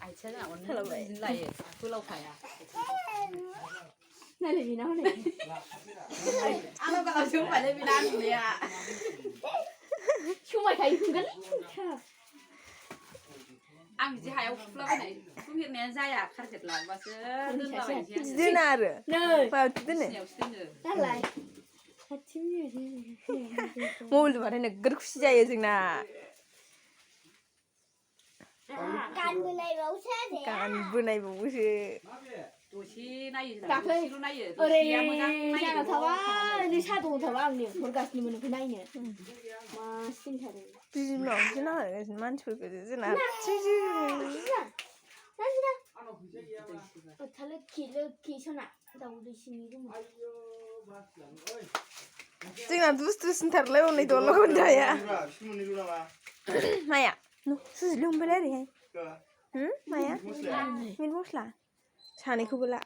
आइथिया जोंना अननो लायो गोलावखाया नायलाय बेनाव हनै आंनाव गालावसो होबायलै बेना नुनाया समायखायो होनगोनलै आं बिदि हायाव फुलाबायनाय फुफेरनायानो जाया कारपेट लाबोबासो दोनलाबायनोसै आङो दोना आरो नै मायावथो दोनो सिनायावसो दोनो दालाय मबाइल बाथाय नोगोर खुसि जायो जोंना गानबो नायबावोसो गानबो नायबावोसो दसे नायो दाख्लै दसेल' नायो ओरै दसेया मोजां जाना थाबा नायो ओरै साहा दङ थाबा आं लेंहरगासिनोमोन ओमफ्राय नायनो मा सिनथारो बिमाखौसो नाहरगासिनो मानसिफोरखौ जोंना लोखि सना दाउदै सिंनि दङ जोंना दुस्थुसिनथारलाय हनै दल' खोन्थाया माया सुजिल' हमबायलाय ओरैहाय माया मिट मस्ला सानैखौबो ला